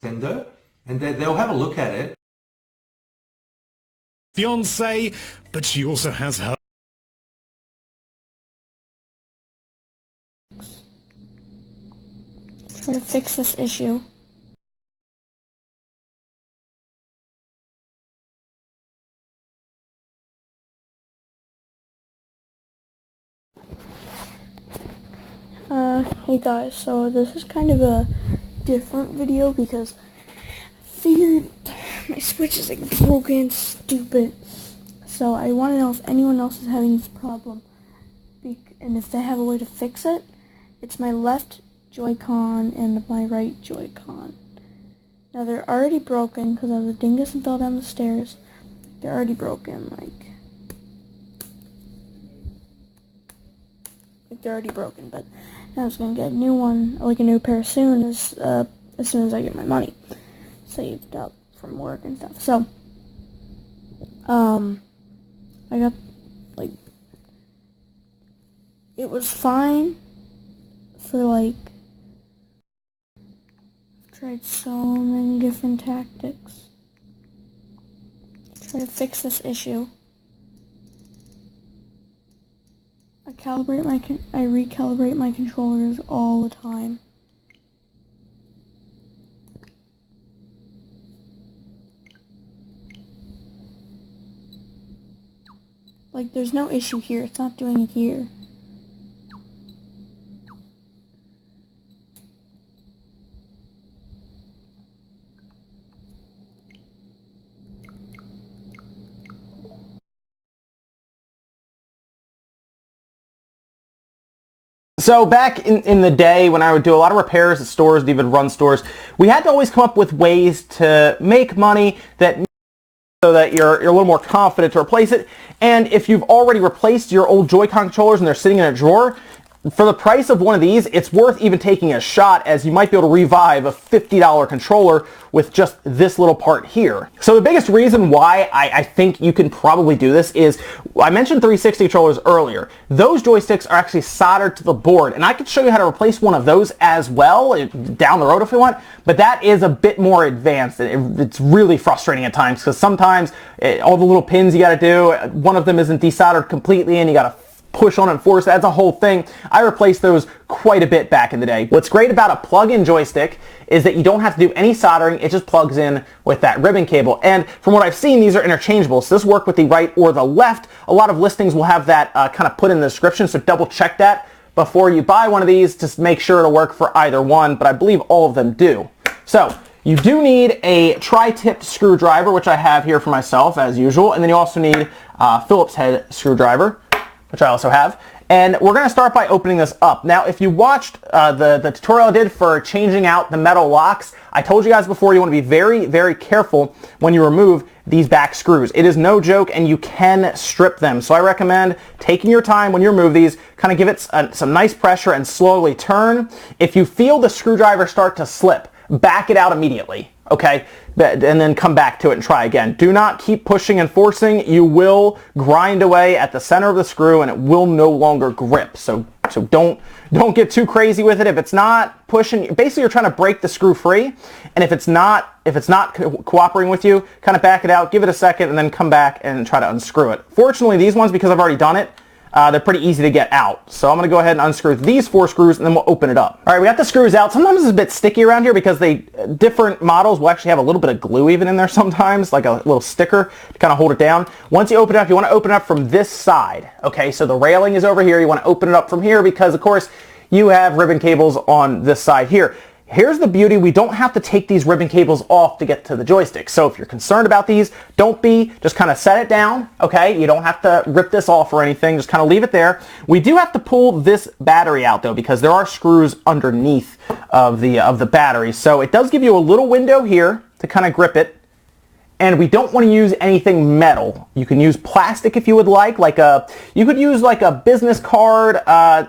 Nintendo, and they'll have a look at it. Fiance, but she also has her. Try to fix this issue. Hey guys, so this is kind of a different video because I figured my Switch is like broken, stupid. So I want to know if anyone else is having this problem, and if they have a way to fix it. It's my left Joycon and my right Joycon. Now they're already broken because I was a dingus and fell down the stairs. They're already broken, like they're already broken, but now I was gonna get a new one, like a new pair soon as soon as I get my money saved up from work and stuff. So, I got, like, it was fine for, like, I've tried so many different tactics to try to fix this issue. I recalibrate my controllers all the time. Like, there's no issue here. It's not doing it here. So back in the day when I would do a lot of repairs at stores, even run stores, we had to always come up with ways to make money so that you're a little more confident to replace it. And if you've already replaced your old Joy-Con controllers and they're sitting in a drawer, for the price of one of these, it's worth even taking a shot, as you might be able to revive a $50 controller with just this little part here. So the biggest reason why I think you can probably do this is, I mentioned 360 controllers earlier. Those joysticks are actually soldered to the board, and I could show you how to replace one of those as well down the road if you want, but that is a bit more advanced. It's really frustrating at times, because sometimes all the little pins you got to do, one of them isn't desoldered completely, and you got to push on and force. That's a whole thing. I replaced those quite a bit back in the day. What's great about a plug-in joystick is that you don't have to do any soldering. It just plugs in with that ribbon cable. And from what I've seen, these are interchangeable. So this work with the right or the left. A lot of listings will have that kind of put in the description, so double check that before you buy one of these to make sure it'll work for either one, but I believe all of them do. So you do need a tri-tipped screwdriver, which I have here for myself as usual, and then you also need a Phillips head screwdriver, which I also have. And we're going to start by opening this up. Now, if you watched the tutorial I did for changing out the metal locks, I told you guys before you want to be very, very careful when you remove these back screws. It is no joke, and you can strip them. So I recommend taking your time when you remove these, kind of give it some nice pressure and slowly turn. If you feel the screwdriver start to slip, back it out immediately, okay? And then come back to it and try again. Do not keep pushing and forcing. You will grind away at the center of the screw and it will no longer grip. So don't get too crazy with it. If it's not pushing, basically you're trying to break the screw free, and if it's not cooperating with you, kind of back it out, give it a second, and then come back and try to unscrew it. Fortunately, these ones, because I've already done it, they're pretty easy to get out. So I'm going to go ahead and unscrew these 4 screws, and then we'll open it up. All right, we got the screws out. Sometimes it's a bit sticky around here because different models will actually have a little bit of glue even in there sometimes, like a little sticker to kind of hold it down. Once you open it up, you want to open it up from this side. Okay, so the railing is over here. You want to open it up from here because, of course, you have ribbon cables on this side here. Here's the beauty, we don't have to take these ribbon cables off to get to the joystick. So if you're concerned about these, don't be, just kind of set it down, okay? You don't have to rip this off or anything, just kind of leave it there. We do have to pull this battery out though, because there are screws underneath of the battery. So it does give you a little window here to kind of grip it. And we don't want to use anything metal. You can use plastic if you would like you could use like a business card,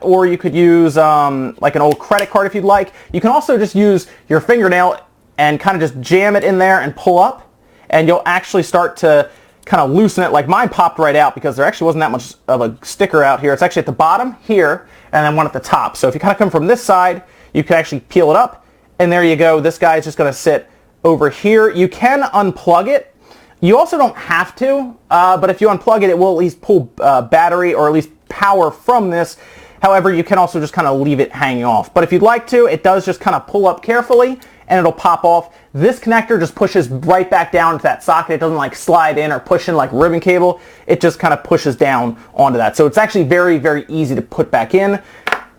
or you could use like an old credit card if you'd like. You can also just use your fingernail and kind of just jam it in there and pull up, and you'll actually start to kind of loosen it. Like mine popped right out because there actually wasn't that much of a sticker out here. It's actually at the bottom here and then one at the top. So if you kind of come from this side, you can actually peel it up, and there you go. This guy is just going to sit over here. You can unplug it. You also don't have to, but if you unplug it, it will at least pull battery or at least power from this. However, you can also just kind of leave it hanging off. But if you'd like to, it does just kind of pull up carefully and it'll pop off. This connector just pushes right back down into that socket. It doesn't like slide in or push in like ribbon cable. It just kind of pushes down onto that. So it's actually very, very easy to put back in.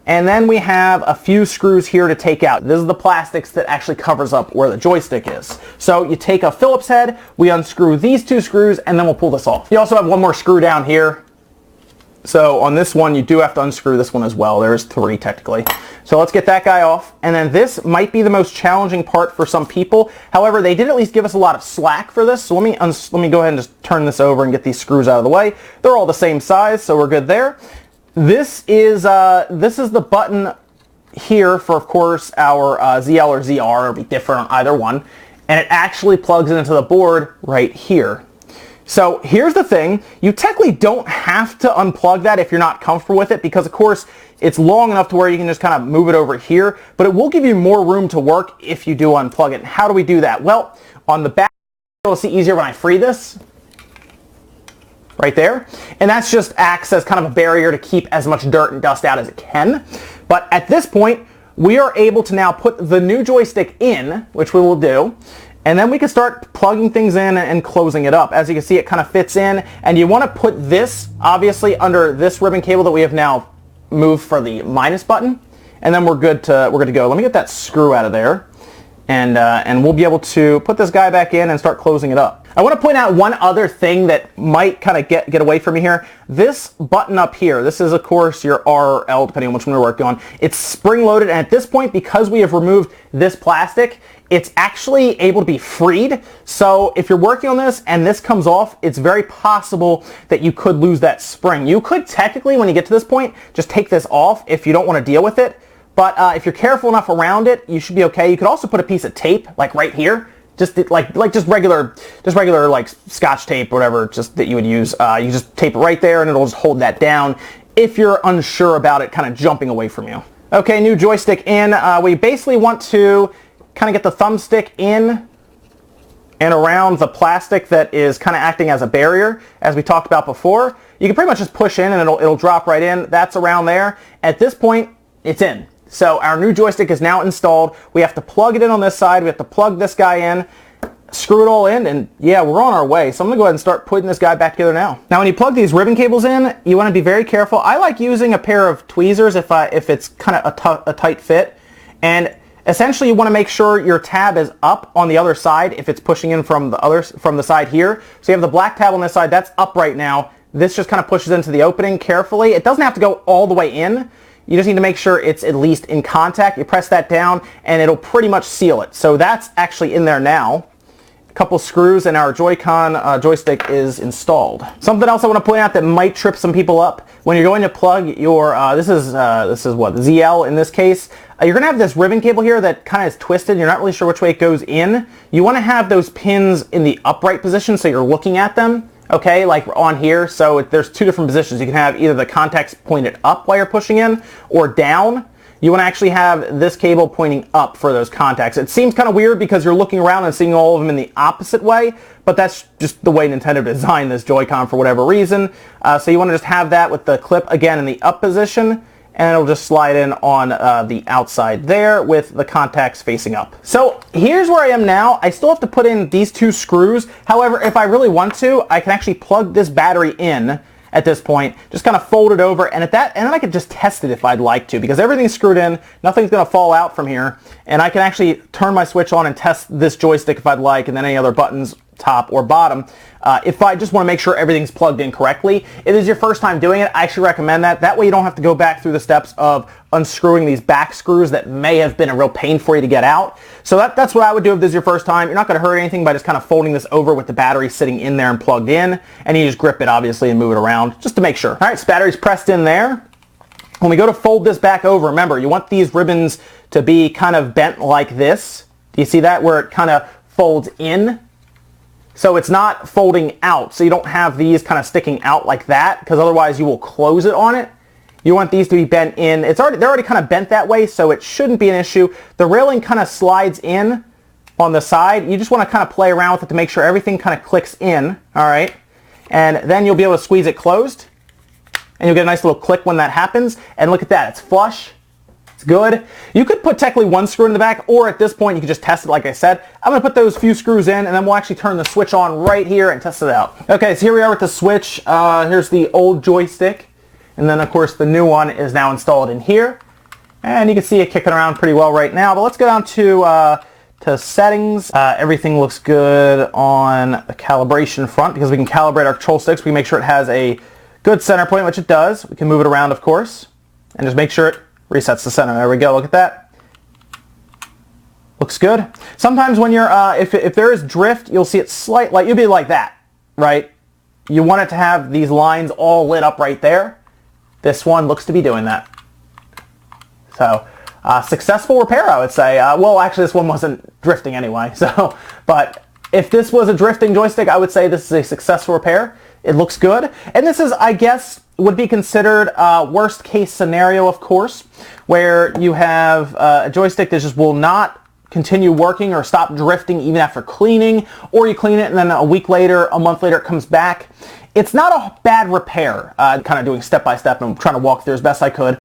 And then we have a few screws here to take out. This is the plastics that actually covers up where the joystick is. So you take a Phillips head, we unscrew these 2 screws, and then we'll pull this off. You also have one more screw down here. So on this one, you do have to unscrew this one as well. There's 3 technically. So let's get that guy off. And then this might be the most challenging part for some people. However, they did at least give us a lot of slack for this. So let me go ahead and just turn this over and get these screws out of the way. They're all the same size, so we're good there. This is the button here for, of course, our ZL or ZR. It'll be different on either one. And it actually plugs into the board right here. So here's the thing, you technically don't have to unplug that if you're not comfortable with it, because of course it's long enough to where you can just kind of move it over here, but it will give you more room to work if you do unplug it. And how do we do that? Well, on the back, you'll see easier when I free this. Right there. And that's just acts as kind of a barrier to keep as much dirt and dust out as it can. But at this point, we are able to now put the new joystick in, which we will do. And then we can start plugging things in and closing it up. As you can see, it kind of fits in. And you want to put this, obviously, under this ribbon cable that we have now moved for the minus button. And then we're good to go. Let me get that screw out of there. And we'll be able to put this guy back in and start closing it up. I want to point out one other thing that might kind of get away from me here. This button up here, this is of course your R or L, depending on which one we're working on. It's spring-loaded, and at this point, because we have removed this plastic, it's actually able to be freed. So if you're working on this and this comes off, it's very possible that you could lose that spring. You could technically, when you get to this point, just take this off if you don't want to deal with it. But if you're careful enough around it, you should be okay. You could also put a piece of tape, like right here, just regular like Scotch tape or whatever, just that you would use. You just tape it right there, and it'll just hold that down if you're unsure about it kind of jumping away from you. Okay, new joystick in. We basically want to kind of get the thumbstick in and around the plastic that is kind of acting as a barrier, as we talked about before. You can pretty much just push in, and it'll drop right in. That's around there. At this point, it's in. So our new joystick is now installed. We have to plug it in on this side. We have to plug this guy in, screw it all in, and yeah, we're on our way. So I'm going to go ahead and start putting this guy back together now. Now when you plug these ribbon cables in, you want to be very careful. I like using a pair of tweezers if it's kind of a tight fit. And essentially you want to make sure your tab is up on the other side if it's pushing in from the side here. So you have the black tab on this side, that's up right now. This just kind of pushes into the opening carefully. It doesn't have to go all the way in. You just need to make sure it's at least in contact. You press that down and it'll pretty much seal it. So that's actually in there now. A couple screws and our Joycon joystick is installed. Something else I want to point out that might trip some people up. When you're going to plug your, this is what, ZL in this case, you're going to have this ribbon cable here that kind of is twisted. You're not really sure which way it goes in. You want to have those pins in the upright position so you're looking at them. Okay, like on here, so there's 2 different positions. You can have either the contacts pointed up while you're pushing in, or down. You want to actually have this cable pointing up for those contacts. It seems kind of weird because you're looking around and seeing all of them in the opposite way, but that's just the way Nintendo designed this Joy-Con for whatever reason. So you want to just have that with the clip, again, in the up position, and it'll just slide in on the outside there with the contacts facing up. So here's where I am now. I still have to put in these 2 screws. However, if I really want to, I can actually plug this battery in at this point, just kind of fold it over, and then I can just test it if I'd like to, because everything's screwed in, nothing's going to fall out from here, and I can actually turn my switch on and test this joystick if I'd like, and then any other buttons, top or bottom, if I just want to make sure everything's plugged in correctly. If it is your first time doing it, I actually recommend that. That way you don't have to go back through the steps of unscrewing these back screws that may have been a real pain for you to get out. So that's what I would do if this is your first time. You're not going to hurt anything by just kind of folding this over with the battery sitting in there and plugged in, and you just grip it obviously and move it around just to make sure. Alright, so battery's pressed in there. When we go to fold this back over, remember, you want these ribbons to be kind of bent like this. Do you see that? Where it kind of folds in. So it's not folding out, so you don't have these kind of sticking out like that, because otherwise you will close it on it. You want these to be bent in. They're already kind of bent that way, so it shouldn't be an issue. The railing kind of slides in on the side. You just want to kind of play around with it to make sure everything kind of clicks in, all right? And then you'll be able to squeeze it closed, and you'll get a nice little click when that happens. And look at that, it's flush. It's good. You could put technically one screw in the back, or at this point you could just test it like I said. I'm going to put those few screws in, and then we'll actually turn the switch on right here and test it out. Okay, so here we are with the switch. Here's the old joystick, and then of course the new one is now installed in here. And you can see it kicking around pretty well right now. But let's go down to settings. Everything looks good on the calibration front because we can calibrate our control sticks. We can make sure it has a good center point, which it does. We can move it around, of course, and just make sure it resets the center. There we go. Look at that. Looks good. Sometimes when you're, if there is drift, you'll see it slightly, you'll be like that, right? You want it to have these lines all lit up right there. This one looks to be doing that. So, successful repair, I would say. Well, actually, this one wasn't drifting anyway. So, but if this was a drifting joystick, I would say this is a successful repair. It looks good. And this is, I guess, would be considered worst case scenario, of course, where you have a joystick that just will not continue working or stop drifting even after cleaning, or you clean it and then a week later, a month later, it comes back. It's not a bad repair. Kind of doing step by step and trying to walk through as best I could.